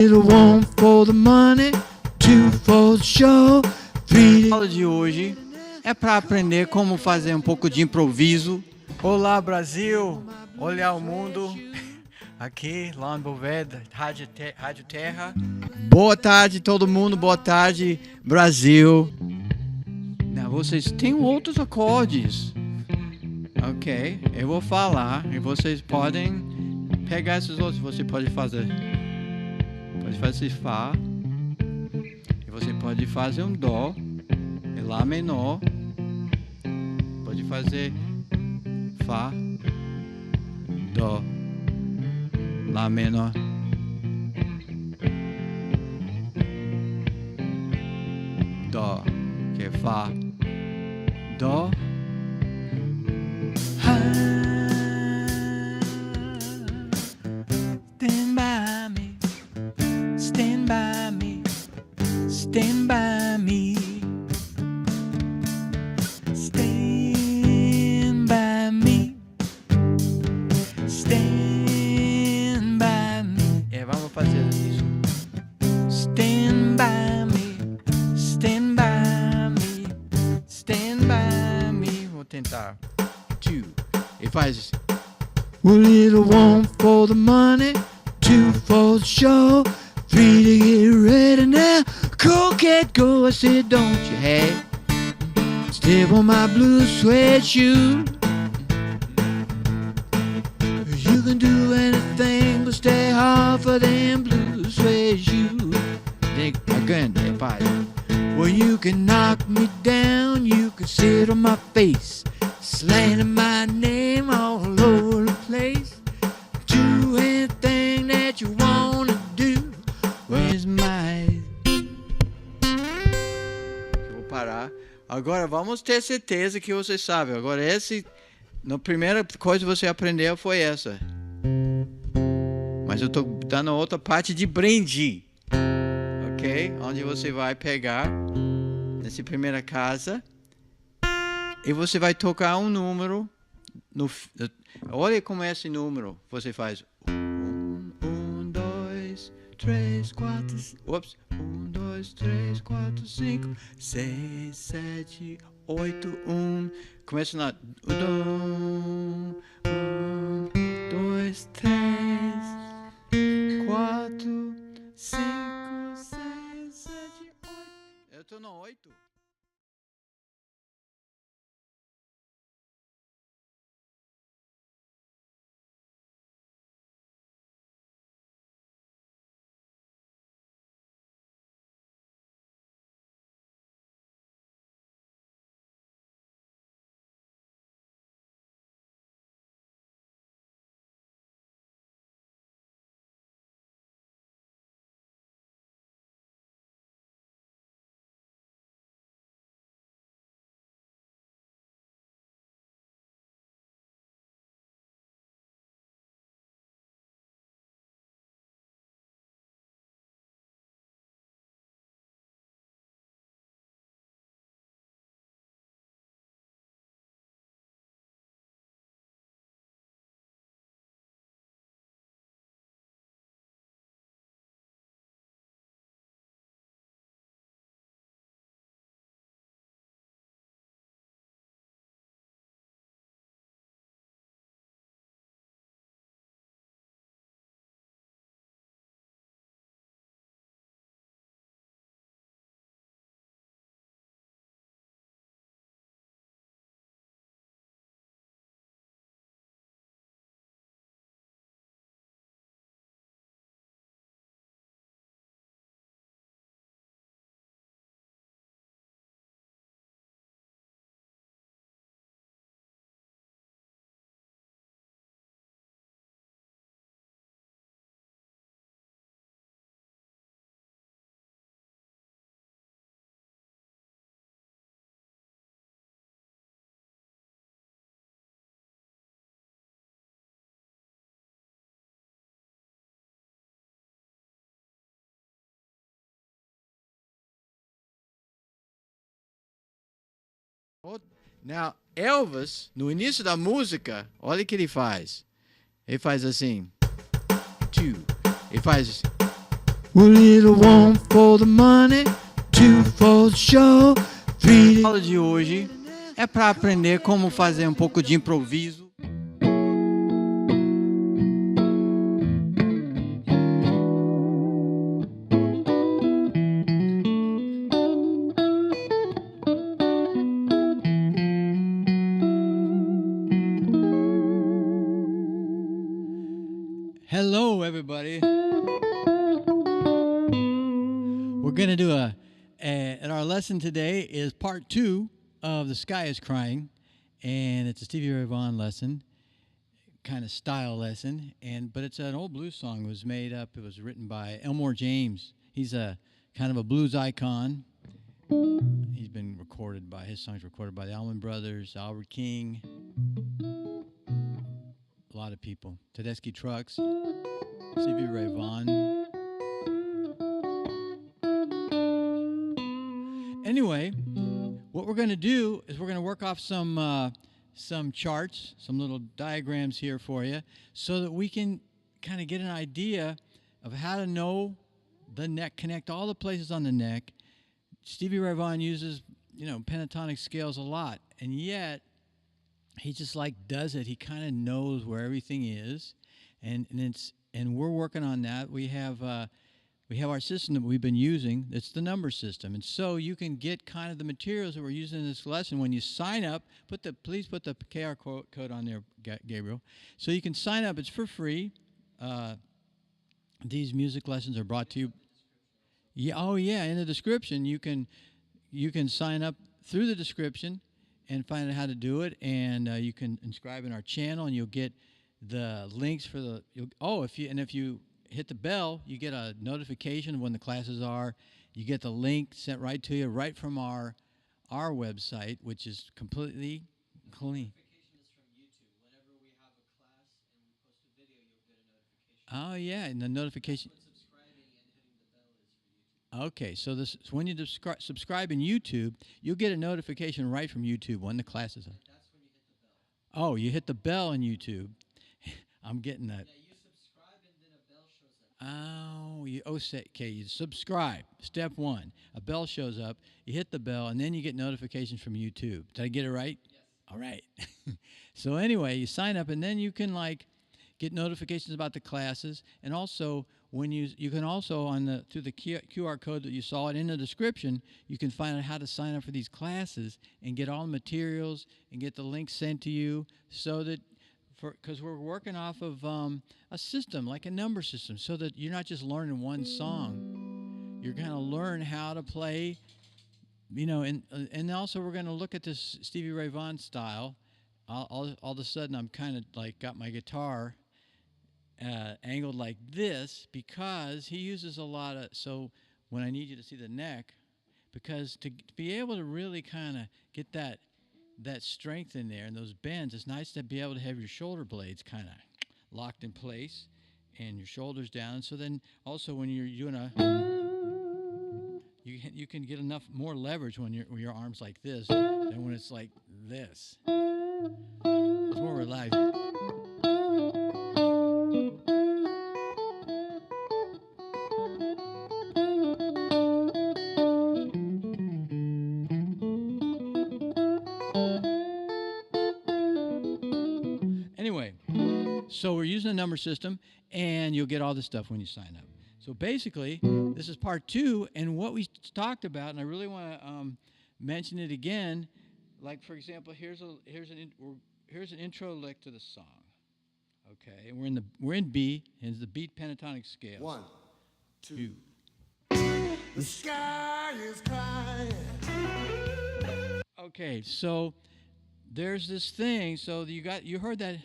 Little one for the money, two for the show, three. A aula de hoje é para aprender como fazer um pouco de improviso. Olá, Brasil! Olhar o mundo. Aqui, lá em Boveda, Rádio Terra. Boa tarde, todo mundo. Boa tarde, Brasil. Não, vocês têm outros acordes. Ok, eu vou falar e vocês podem pegar esses outros. Você pode fazer Fá. E você pode fazer um Dó. E Lá menor. Pode fazer Fá. Dó. Lá menor. Dó. Que é Fá. Dó. Stand by me. Stand by me. Stand by me. Stand by me. Stand by me. Vamos fazer isso. Stand by me. Stand by me. Stand by me. Vou tentar. Two. E faz. Well, little one for the money, two for the show, three to get ready now. Cool cat go, I said, don't you have? Step on my blue suede shoe. You can do anything but stay hard for them blue suede shoes. Think again, pai. Well, you can knock me down, you can sit on my face, slandering my name all over the place. Do anything that you wanna do. Where's my... Eu vou parar. Agora vamos ter certeza que você sabe. Agora a primeira coisa que você aprendeu foi essa. Mas eu tô dando outra parte de brinde. Ok? Onde você vai pegar nessa primeira casa e você vai tocar um número. Olha como é esse número. Você faz 1, 2, 3, 4. Ops. 1, 2, 3, 4, 5, 6, 7, 8, 1. Começa na 1, 2, 3, 4, 5, 6, 7, 8. Eu tô no 8. Now, Elvis, no início da música, olha o que ele faz. Ele faz assim. Two. Ele faz Well, little one for the money, two for the show, three. A aula de hoje é para aprender como fazer um pouco de improviso. Hello, everybody. We're going to do and our lesson today is part 2 of The Sky is Crying, and it's a Stevie Ray Vaughan lesson, kind of style lesson, but it's an old blues song. It was made up, it was written by Elmore James. He's a kind of a blues icon. He's been recorded by, his songs recorded by the Allman Brothers, Albert King, a lot of people. Tedeschi Trucks, Stevie Ray Vaughan. Anyway, what we're going to do is we're going to work off some charts, some little diagrams here for you, so that we can kind of get an idea of how to know the neck, connect all the places on the neck. Stevie Ray Vaughan uses, pentatonic scales a lot, and yet he just does it. He kind of knows where everything is, and we're working on that. We have our system that we've been using. It's the number system, and so you can get kind of the materials that we're using in this lesson. When you sign up, please put the QR code on there, Gabriel, so you can sign up. It's for free. These music lessons are brought to you. Yeah, oh yeah, in the description you can sign up through the description and find out how to do it, and you can subscribe in our channel, and you'll get the links for the. If you hit the bell, you get a notification of when the classes are. You get the link sent right to you, right from our website, which is completely clean. Notification is from YouTube. Whenever we have a class and we post a video, you'll get a notification. Oh yeah, and the notification. That's what subscribing and hitting the bell is for YouTube. Okay, so when you subscribe in YouTube, you'll get a notification right from YouTube when the classes are. That's when you hit the bell. Oh, you hit the bell in YouTube. I'm getting that. Yeah, you subscribe and then a bell shows up. You subscribe. Step 1, a bell shows up. You hit the bell, and then you get notifications from YouTube. Did I get it right? Yes. All right. So anyway, you sign up, and then you can get notifications about the classes, and also when you can also through the QR code that you saw it in the description, you can find out how to sign up for these classes and get all the materials and get the links sent to you, so that because we're working off of a system, like a number system, so that you're not just learning one song. You're going to learn how to play, and also we're going to look at this Stevie Ray Vaughan style. All of a sudden, I'm kind of got my guitar angled like this, because he uses a lot of, so when I need you to see the neck, because to be able to really kind of get that strength in there and those bends, it's nice to be able to have your shoulder blades kind of locked in place and your shoulders down. So then also when you're doing you can get more leverage when your arms like this than when it's like this. It's more relaxed. Anyway, so we're using a number system, and you'll get all this stuff when you sign up. So basically, this is part 2, and what we talked about, and I really want to mention it again. Like, for example, here's an intro lick to the song. Okay, and we're in B, and it's the beat pentatonic scale. 1, 2. The sky is crying. Okay, so there's this thing. So you heard that.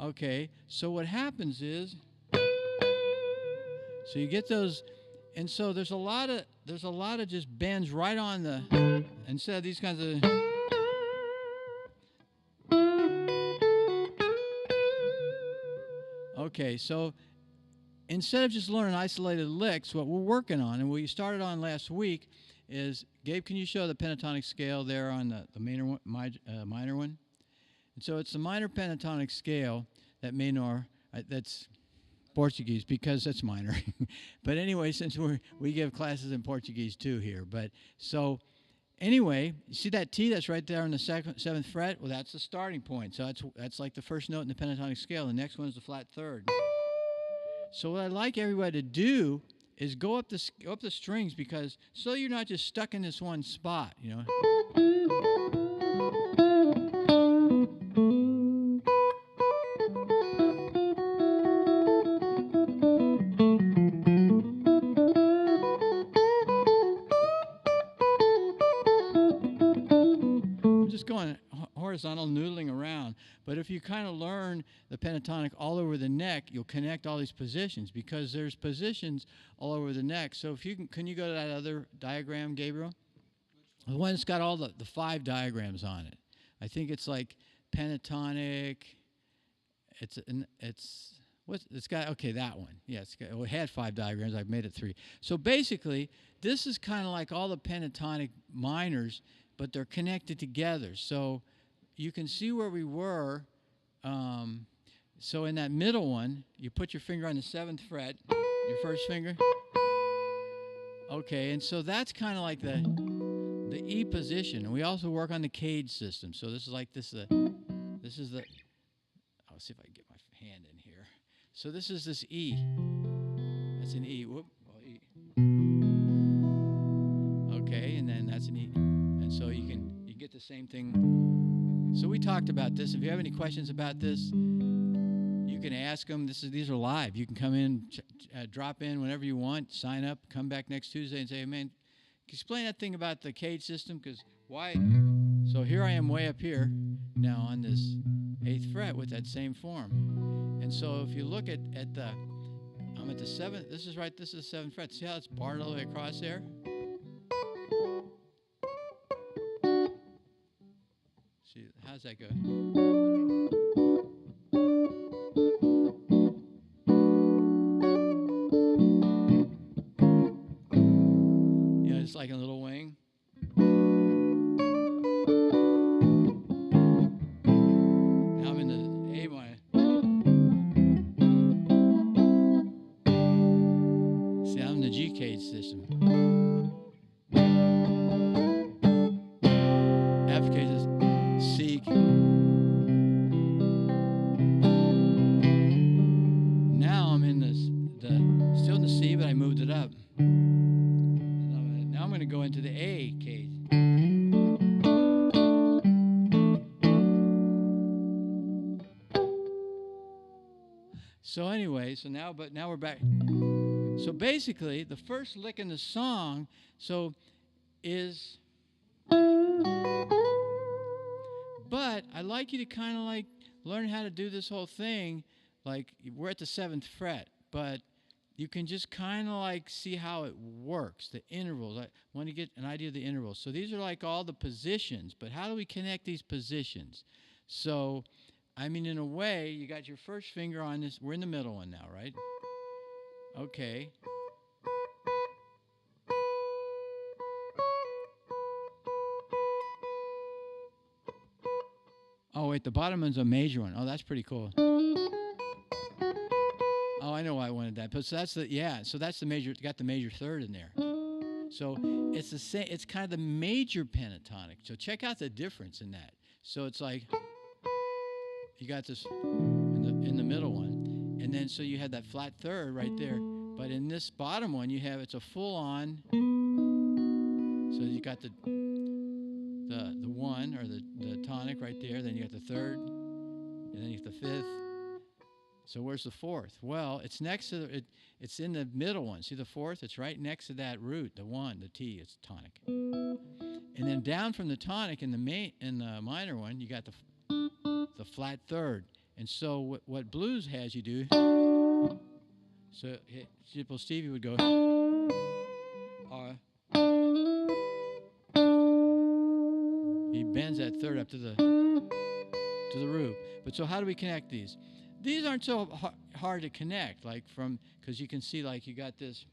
Okay, so what happens is, so you get those, and so there's a lot of just bends right on the, instead of these kinds of. Okay, so instead of just learning isolated licks, what we're working on, and what we started on last week, is, Gabe, can you show the pentatonic scale there on the minor one? And so it's the minor pentatonic scale, that minor, that's Portuguese because that's minor. But anyway, since we give classes in Portuguese too here. But so anyway, you see that T that's right there on the seventh fret? Well, that's the starting point. So that's like the first note in the pentatonic scale. The next one is the flat third. So what I'd like everybody to do is go up the strings, because so you're not just stuck in this one spot, you know. Just going horizontal, noodling around. But if you kind of learn the pentatonic all over the neck, you'll connect all these positions, because there's positions all over the neck. So if you can you go to that other diagram, Gabriel? The one that's got all the 5 diagrams on it. I think it's like pentatonic. It's got, okay, that one. Yeah, it had 5 diagrams. I've made it 3. So basically, this is kind of like all the pentatonic minors, but they're connected together. So you can see where we were. So in that middle one, you put your finger on the 7th fret, your first finger. Okay, and so that's kind of like the E position. And we also work on the cage system. So this is like this is the I'll see if I can get my hand in here. So this is this E. That's an E. Whoop. Oh, E. Okay, and then that's an E. And so you get the same thing. So we talked about this. If you have any questions about this, you can ask them. These are live. You can come in, drop in whenever you want, sign up, come back next Tuesday and say, hey, man, can you explain that thing about the cage system? Because why? So here I am way up here now on this 8th fret with that same form. And so if you look at the, I'm at the 7th, this is the 7th fret. See how it's barred all the way across there? See, how's that go? You know, it's like a little wing. Now I'm in the A minor. See, I'm in the G cage system. F cage is C. Now I'm in still in the C, but I moved it up. Now I'm going to go into the A cage. So anyway, now we're back. So basically, the first lick in the song is. But I'd like you to kind of like learn how to do this whole thing. Like, we're at the 7th fret, but you can just kind of like see how it works, the intervals. I want to get an idea of the intervals. So these are like all the positions, but how do we connect these positions? So, I mean, in a way, you got your first finger on this. We're in the middle one now, right? Okay. Oh, wait, the bottom one's a major one. Oh, that's pretty cool. Oh, I know why I wanted that. But so that's the major, got the major third in there. So it's the same, it's kind of the major pentatonic. So check out the difference in that. So it's like, you got this in the middle one. And then so you had that flat third right there. But in this bottom one, it's a full on. So you got the 1 or the tonic right there, then you got the 3rd, and then you got the 5th. So where's the 4th? Well, it's next to it's in the middle one. See the 4th? It's right next to that root, the 1, the T, it's tonic. And then down from the tonic in the minor one, you got the flat 3rd. And so what blues has you do, so Stevie would go he bends that 3rd up to the root. But so how do we connect these? These aren't so hard to connect, like because you can see like you got this.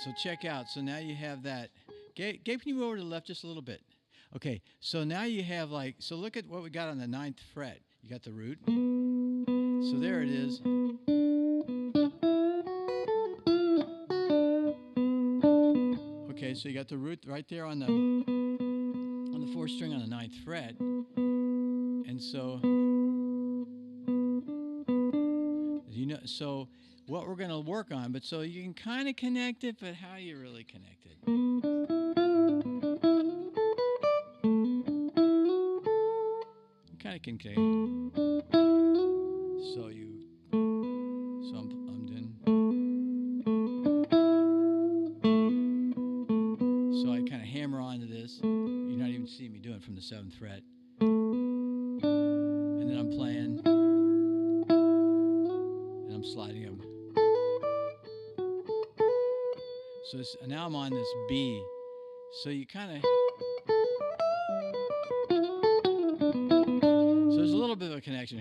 So check out. So now you have that. Gabe, can you move over to the left just a little bit? Okay, so now you have like, so look at what we got on the 9th fret. You got the root. So there it is. Okay, so you got the root right there on the 4th string on the 9th fret. And so, you know, so what we're going to work on, but so you can kind of connect it, but how you really connect it? You kind of can connect it. So I'm doing. So I kind of hammer onto this. You're not even seeing me doing it from the 7th fret. And then I'm playing. And I'm sliding them. So now I'm on this B. So you kind of. So there's a little bit of a connection.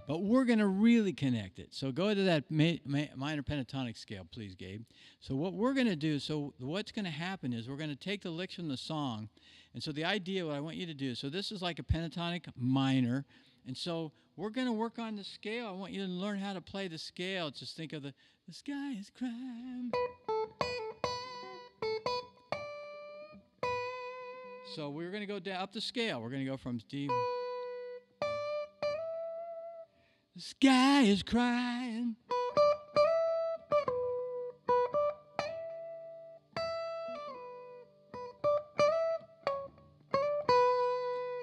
But we're going to really connect it. So go to that minor pentatonic scale, please, Gabe. So what we're going to do, so what's going to happen is we're going to take the licks from the song. And so the idea, what I want you to do, so this is like a pentatonic minor. And so we're going to work on the scale. I want you to learn how to play the scale. Just think of the sky is crying. So we're going to go down up the scale. We're going to go from D. The sky is crying.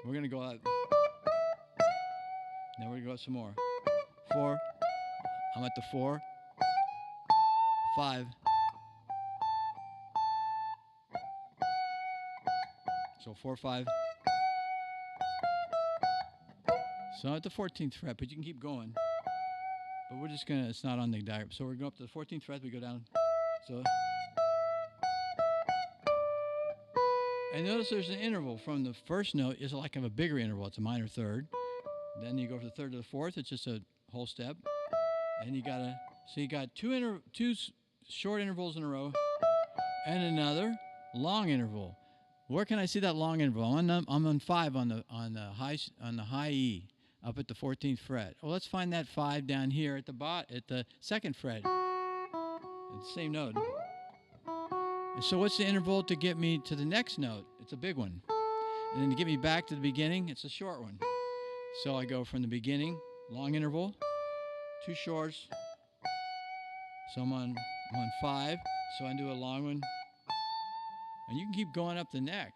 We're going to go out. Now we're going to go out some more. 4. I'm at the 4. 5. So 4, 5. So I'm at the 14th fret, but you can keep going. But we're just going to, it's not on the diagram. So we're going up to the 14th fret, we go down. So. And notice there's an interval from the first note is like a bigger interval. It's a minor third. Then you go from the 3rd to the 4th. It's just a whole step. And you got so you got two short intervals in a row and another long interval. Where can I see that long interval? I'm on 5 on the high E up at the 14th fret. Well, let's find that 5 down here at the 2nd fret. At the same note. And so what's the interval to get me to the next note? It's a big one. And then to get me back to the beginning, it's a short one. So I go from the beginning, long interval, 2 shorts. So I'm on 5, so I do a long one. And you can keep going up the neck.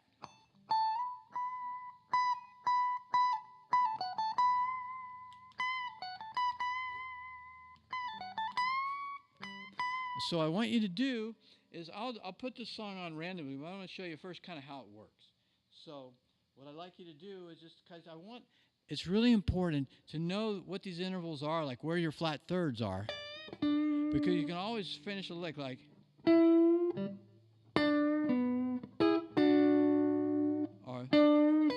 So I want you to do is I'll put this song on randomly, but I want to show you first kind of how it works. So what I'd like you to do is just because it's really important to know what these intervals are, like where your flat thirds are. Because you can always finish a lick like. Or you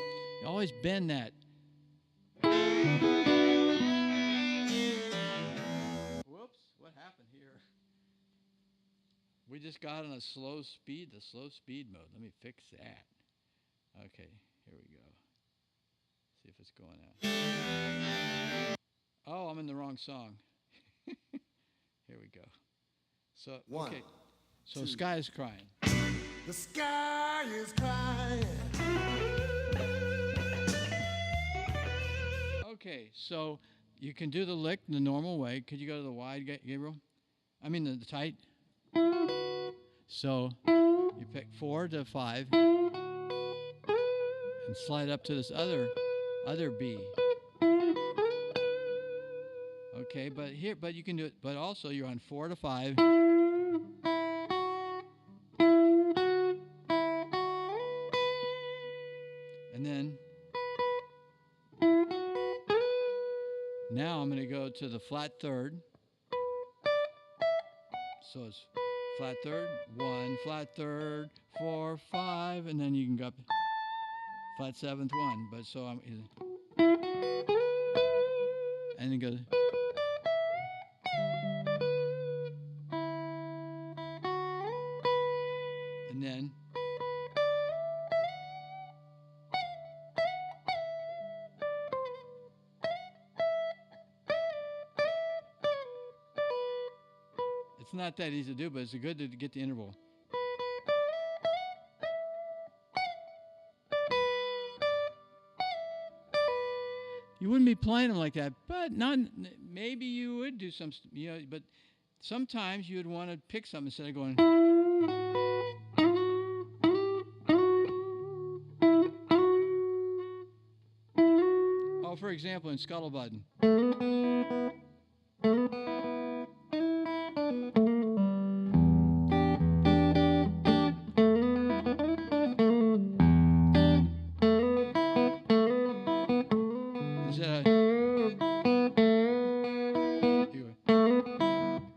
always bend that. Whoops, what happened here? We just got on the slow speed mode. Let me fix that. Okay, here we go. See if it's going out. Oh, I'm in the wrong song. Here we go. So, okay. So, 2. Sky is Crying. The sky is crying. Okay, so you can do the lick the normal way. Could you go to the wide, Gabriel? I mean the tight. So you pick 4 to 5 and slide up to this other B. Okay, but you can do it, but also you're on 4 to 5. And then now I'm going to go to the flat third. So it's flat third, 1, flat third, 4, 5, and then you can go up flat 7th 1. But so I'm and then go. It's not that easy to do, but it's good to get the interval. You wouldn't be playing them like that, but maybe you would do some, but sometimes you would want to pick something instead of going. Oh, for example, in Scuttlebutton.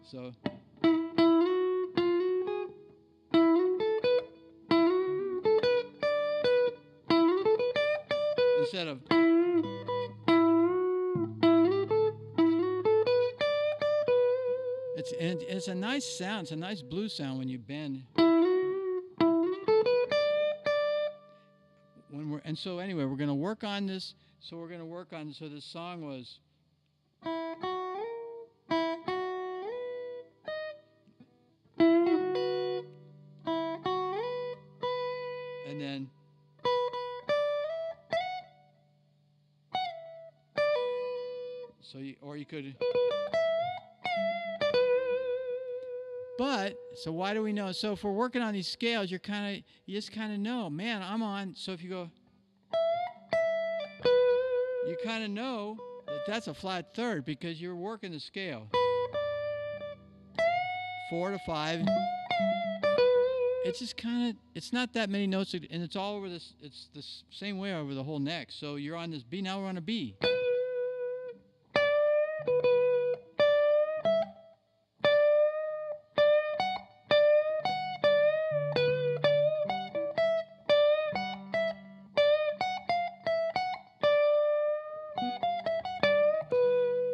So instead of it's a nice sound. It's a nice blues sound when you bend. So anyway, we're going to work on this. So this song was. And then. Or you could. But so why do we know? So if we're working on these scales, you just kind of know, man, I'm on. So if you go, you kind of know that that's a flat third because you're working the scale. 4 to 5. It's just it's not that many notes, and it's all over this. It's the same way over the whole neck. So you're on this B. Now we're on a B.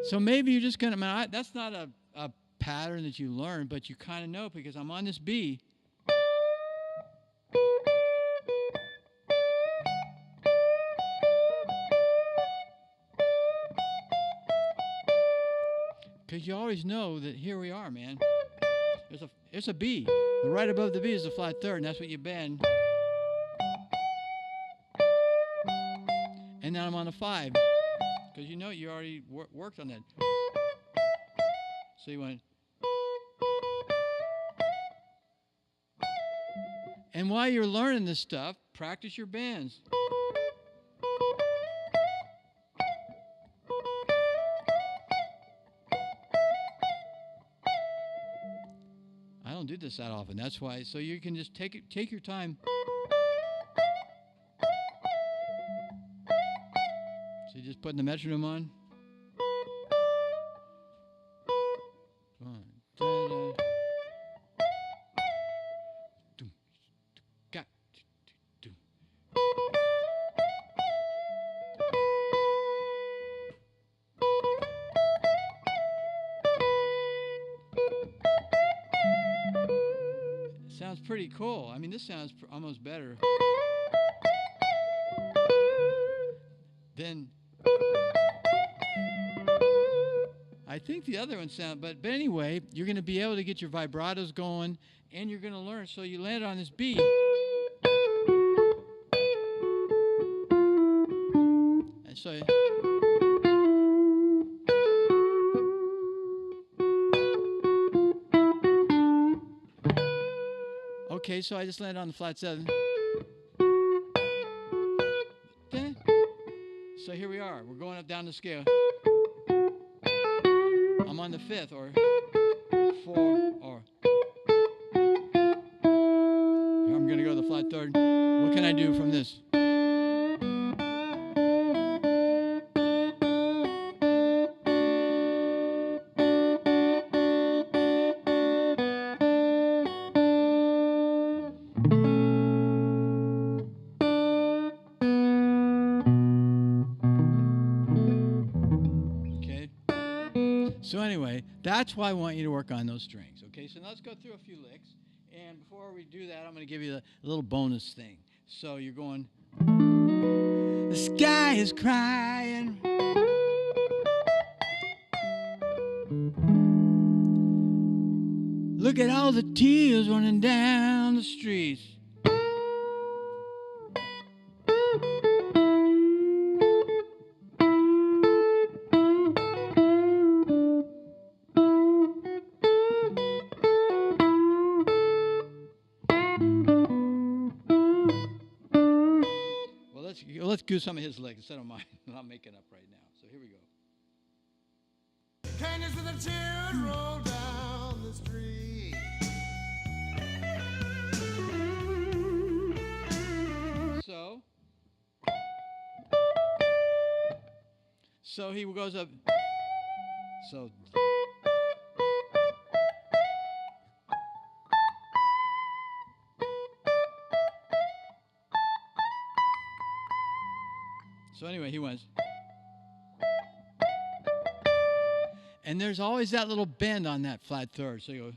So maybe you're just going to, that's not a pattern that you learn, but you kind of know because I'm on this B. Because you always know that here we are, man. It's a B. Right above the B is a flat third, and that's what you bend. And now I'm on a 5. Because you already worked on that. So you went. And while you're learning this stuff, practice your bends. I don't do this that often. That's why. So you can just take your time. So you're just putting the metronome on. Sounds pretty cool. I mean, this sounds almost better. Then I think the other one sounds, but anyway, you're going to be able to get your vibratos going, and you're going to learn. So you land on this B. And so. Okay, so I just landed on the flat 7. So here we are. We're going up down the scale. I'm on the 5th or 4 or. Here I'm going to go to the flat 3rd. What can I do from this? So anyway, that's why I want you to work on those strings. Okay, so now let's go through a few licks. And before we do that, I'm going to give you a little bonus thing. So you're going, the sky is crying. Look at all the tears running down the streets. Well, let's do some of his legs instead of mine. I'm making up right now. So here we go. Can you see the tears roll down the street? So he goes up. So anyway, he went. And there's always that little bend on that flat third. So you go.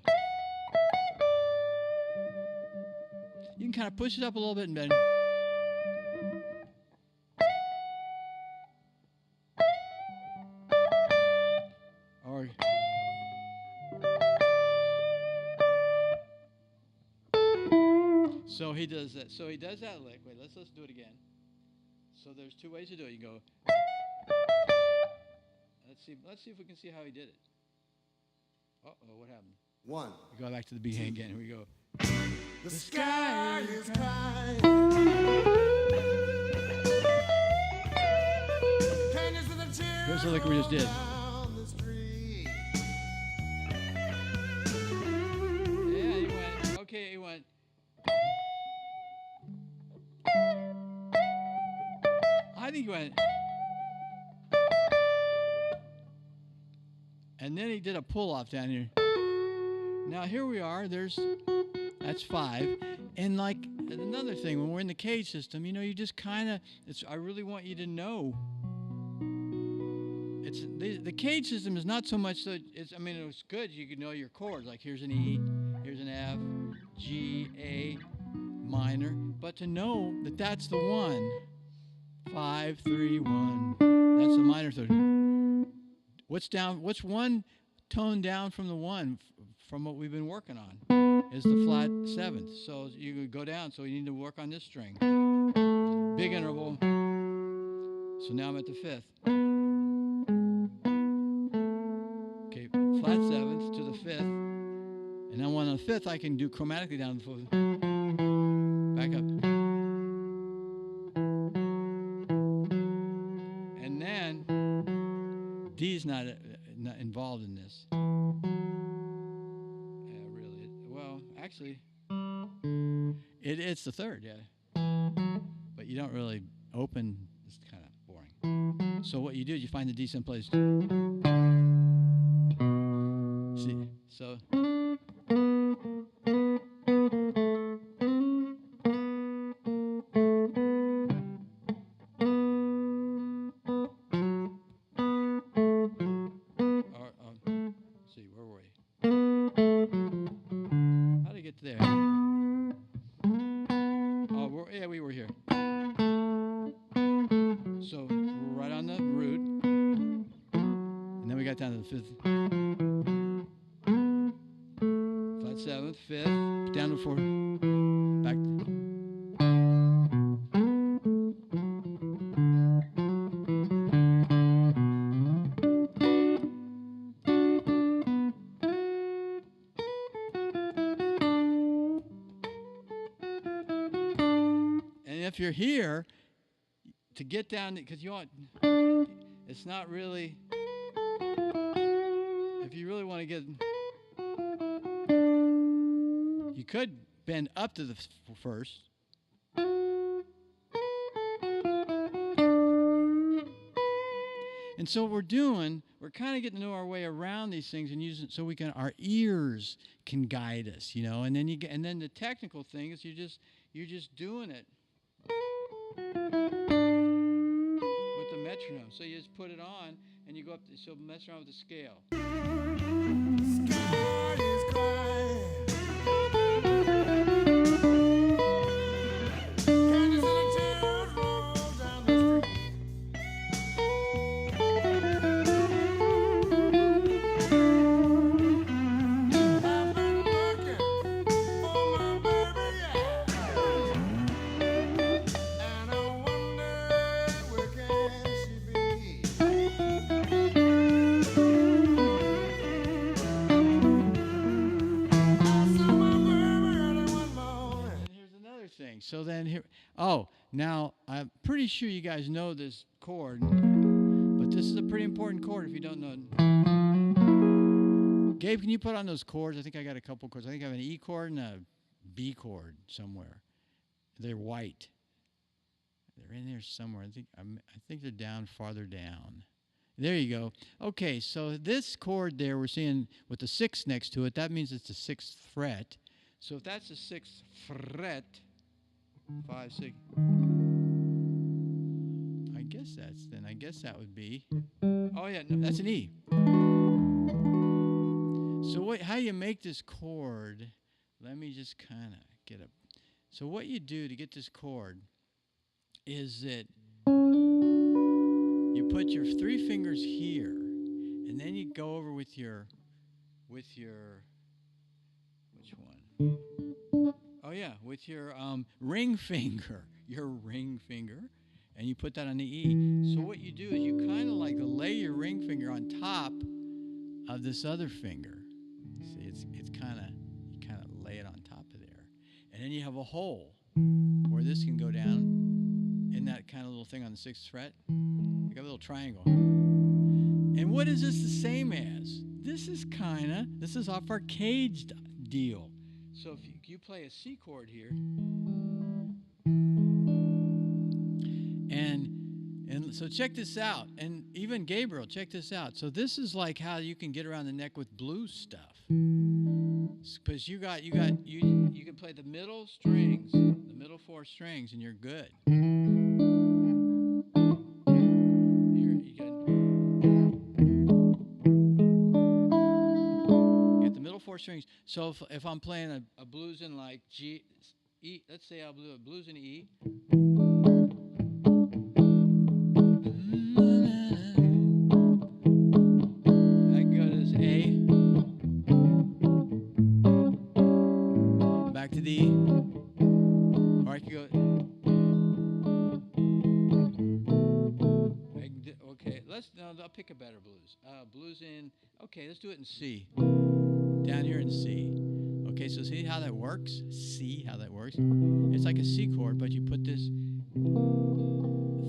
You can kind of push it up a little bit and bend. Or so he does that. So he does that lick. Wait, let's do it again. So there's two ways to do it. You go. Let's see if we can see how he did it. Uh-oh, what happened? One. We go back to the beginning again. Here we go. The sky is crying. Can you see the tears Here's the lick we just did. down the street? Yeah, he went. Okay, he went. I think he went. And then he did a pull off down here. Now here we are. That's 5. And like another thing, when we're in the cage system, you just kind of. I really want you to know. It's the cage system is not so much so. It's good. You can know your chords. Like here's an E, here's an F, G, A, minor. But to know that that's the 1. 5, 3, 1. That's the minor third. What's down? What's one tone down from the 1 from what we've been working on? Is the flat 7th. So you could go down. So you need to work on this string. Big interval. So now I'm at the 5th. Okay, flat 7th to the 5th. And then on the 5th, I can do chromatically down to the 4th. Back up. And then D's not involved in this. Really. Well, actually, it's the 3rd, yeah. But you don't really open. It's kind of boring. So what you do is you find the decent place. See, so. See, where were we? How did I get to there? Oh, we were here. So we're right on the root, and then we got down to the 5th, flat 7th, 5th, down to 4th, back. And if you're here, to get down, because it's not really, if you really want to get, you could bend up to the 1st. And so what we're doing, we're kind of getting to know our way around these things and using so our ears can guide us, and then the technical thing is you're just doing it with the metronome. So you just put it on and you go up, so mess around with the scale. Sky is crying. Can you see the tears roll down the street? I've been looking Now, I'm pretty sure you guys know this chord, but this is a pretty important chord if you don't know. Gabe, can you put on those chords? I think I got a couple chords. I think I have an E chord and a B chord somewhere. They're white. They're in there somewhere. I think they're down, farther down. There you go. Okay, so this chord there we're seeing with the 6 next to it, that means it's the 6th fret. So if that's the 6th fret, 5, 6. I guess that would be. Oh yeah, no, that's an E. So how you make this chord? Let me just kind of get up. So what you do to get this chord is that you put your 3 fingers here, and then you go over with your which one? Oh yeah, with your ring finger, and you put that on the E. So what you do is you kind of like lay your ring finger on top of this other finger. See, it's kind of lay it on top of there, and then you have a hole where this can go down in that kind of little thing on the 6th fret. You got a little triangle. And what is this the same as? This is off our caged deal. So if you play a C chord here, and so check this out, and even Gabriel, check this out. So this is like how you can get around the neck with blues stuff, because you can play the middle strings, the middle 4 strings, and you're good. You get the middle 4 strings. So if I'm playing a blues in like G, E, let's say I'll do a blues in E. D, or I could go. Okay, I'll pick a better blues. Blues in. Okay, let's do it in C. Down here in C. Okay, so see how that works? See how that works? It's like a C chord, but you put this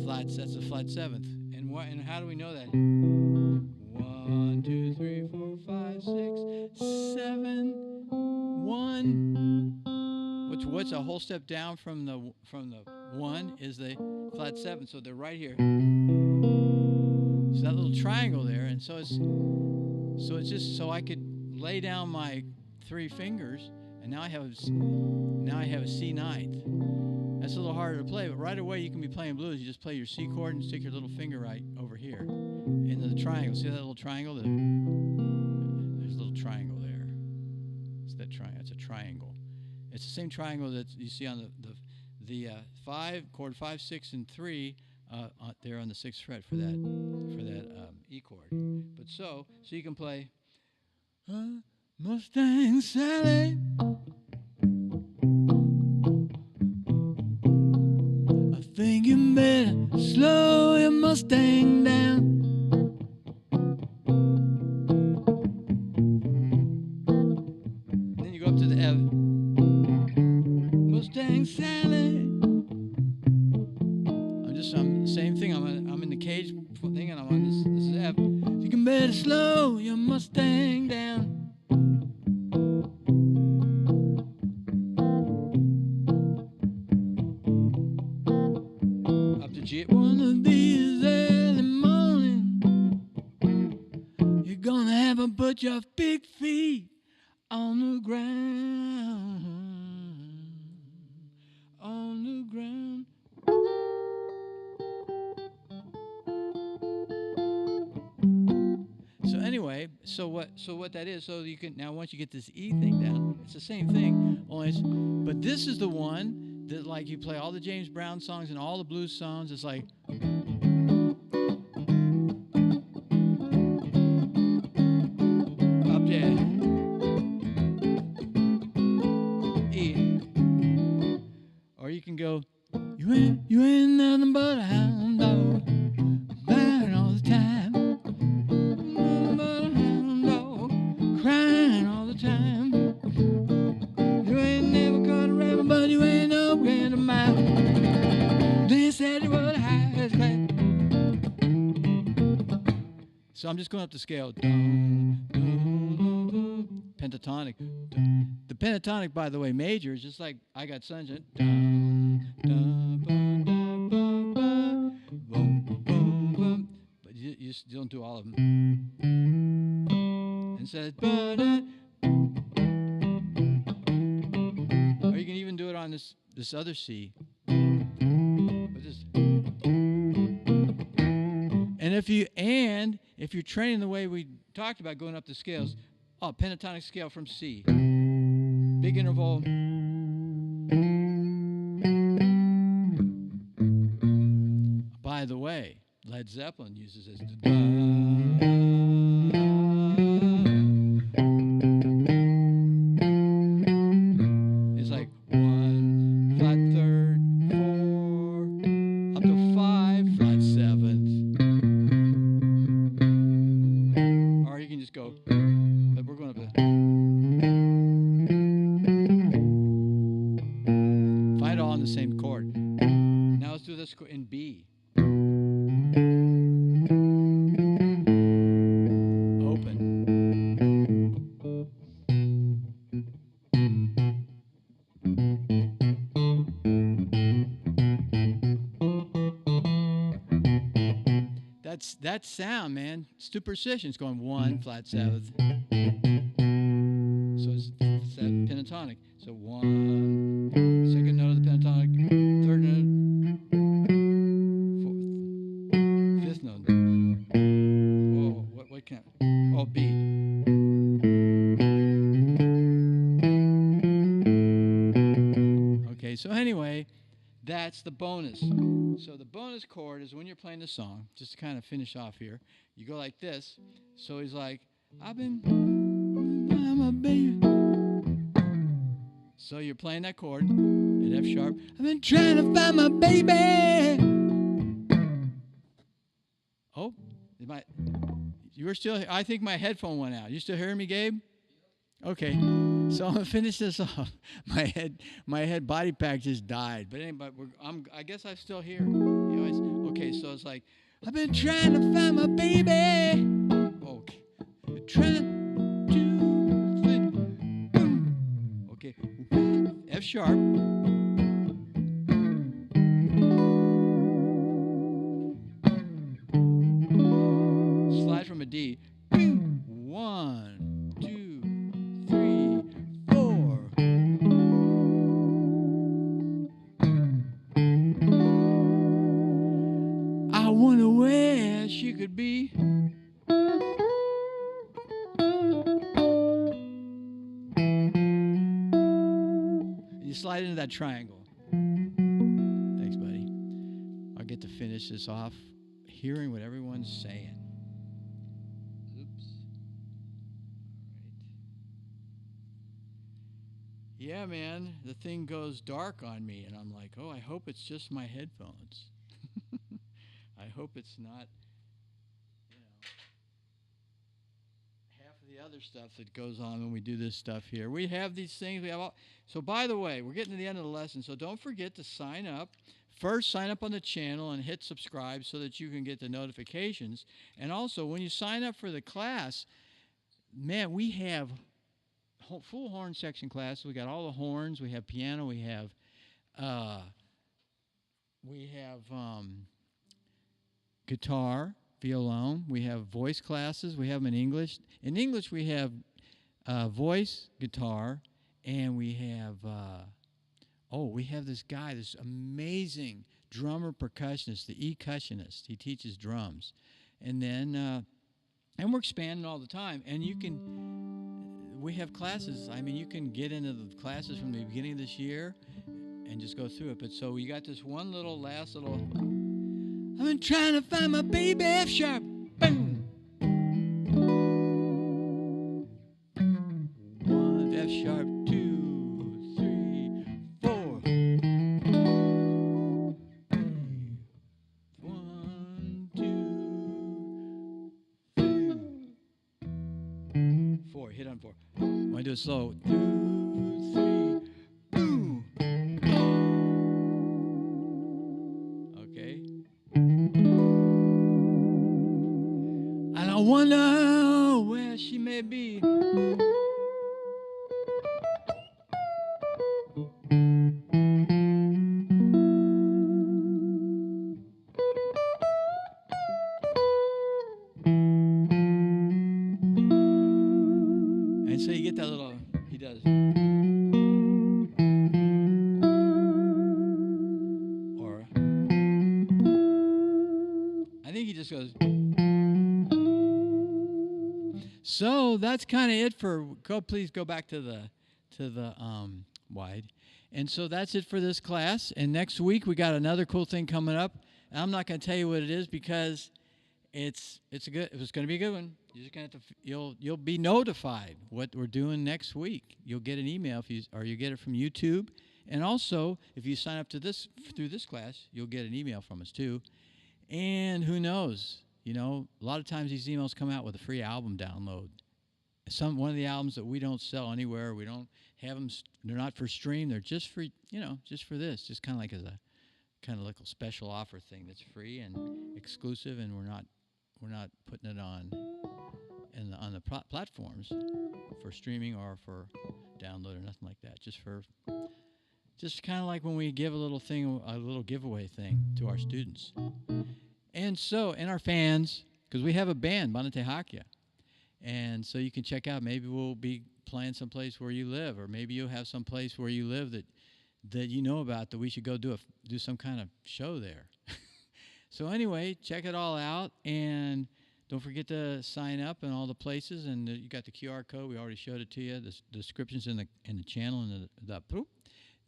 flat. That's the flat 7th. And what? And how do we know that? 1, 2, 3, 4, 5, 6, 7, 1. What's a whole step down from the 1 is the flat 7, so they're right here. So that little triangle there, and so it's just so I could lay down my 3 fingers, and now I have a C ninth. That's a little harder to play, but right away you can be playing blues. You just play your C chord and stick your little finger right over here into the triangle. See that little triangle? There's a little triangle there. It's that triangle. It's a triangle. It's the same triangle that you see on the 5 chord 5, 6, and 3 there on the 6th fret for that E chord. But so you can play Mustang Sally. I think you better slow your Mustang down. Then you go up to the F. Mustang Sally. Same thing. I'm in the cage thing, and I'm on this is F. You can better slow your Mustang down. Up to G. One of these early morning, you're gonna have to put your big feet on the ground. On the ground. So anyway, so what that is, so you can now once you get this E thing down, it's the same thing, but this is the one that like you play all the James Brown songs and all the blues songs. It's like up there, E, or you can go, you ain't nothing but a hound dog, barking all the time. Crying all the time. You ain't never caught a rabbit, but you ain't no grand of mine. So I'm just going up the scale. Dum, dum, dum, dum. Pentatonic. Dum. The pentatonic, by the way, major is just like I Got Sunshine. Dum, dum, bum, dum, bum, bum, boom, boom, boom. But you just don't do all of them. And says, or you can even do it on this other C. But this. And if you're training the way we talked about going up the scales, pentatonic scale from C, big interval. By the way, Led Zeppelin uses this. It's like 1 flat third, 4 up to 5 flat seventh. Or you can just go, but we're going up there. Find it all on the same chord. Now let's do this in B. Open. That sound, man. Superstition. It's going 1 flat seventh. So it's pentatonic. So 1, second note of the pentatonic, third note, fourth, fifth note. Whoa, what can I? Oh, B. Okay, so anyway, that's the bonus. So the bonus chord is when you're playing the song, just to kind of finish off here, you go like this. So he's like, I'm a baby. So you're playing that chord at F sharp. I've been trying to find my baby. Oh, you were still, I think my headphone went out. You still hearing me, Gabe? Okay. So I'm gonna finish this off. My head body pack just died. But anyway, I guess I'm still here. Okay, so it's like, I've been trying to find my baby. Okay. Trying to think. Okay. F sharp. Slide from a D. 1, 2, 3, 4. I wonder where she could be. You slide into that triangle. Thanks, buddy. I'll get to finish this off hearing what everyone's saying. Oops. All right. Yeah, man, the thing goes dark on me, and I'm like, oh, I hope it's just my headphones. I hope it's not, half of the other stuff that goes on when we do this stuff here. We have these things. So, by the way, we're getting to the end of the lesson, so don't forget to sign up. First, sign up on the channel and hit subscribe so that you can get the notifications. And also, when you sign up for the class, man, we have full horn section class. We got all the horns. We have piano. We have guitar, violon. We have voice classes. We have them in English. In English, we have voice, guitar, and we have we have this guy, this amazing drummer percussionist, the E-cussionist. He teaches drums, and then and we're expanding all the time. And we have classes. I mean, you can get into the classes from the beginning of this year and just go through it. But so you got this one last little. I've been trying to find my baby, F sharp. Boom. 1 F sharp, 2, 3, 4. 1, 2, 3, 4. Hit on 4. I want to do it slow. 2, 3, boom. Okay. And I wonder where she may be. And so you get that little, he does. Or, I think he just goes. So that's kind of it for, please go back to the wide. And so that's it for this class. And next week we got another cool thing coming up. And I'm not going to tell you what it is because it's going to be a good one. You're just going to have to, you'll be notified what we're doing next week. You'll get an email or you get it from YouTube. And also, if you sign up to through this class, you'll get an email from us too. And who knows? You know, a lot of times these emails come out with a free album download. One of the albums that we don't sell anywhere, we don't have them. They're not for stream. They're just for just for this. Just kind of like as a like a special offer thing that's free and exclusive, and we're not putting it on the platforms for streaming or for download or nothing like that. Just kind of like when we give a little giveaway thing to our students. And our fans, because we have a band, Banate Hakya. And so you can check out, maybe we'll be playing someplace where you live, or maybe you'll have some place where you live that you know about that we should go do some kind of show there. So anyway, check it all out, and don't forget to sign up in all the places. And you got the QR code. We already showed it to you. The description's in the channel, and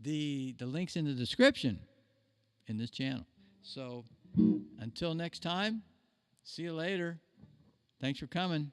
the link's in the description in this channel. So until next time, see you later. Thanks for coming.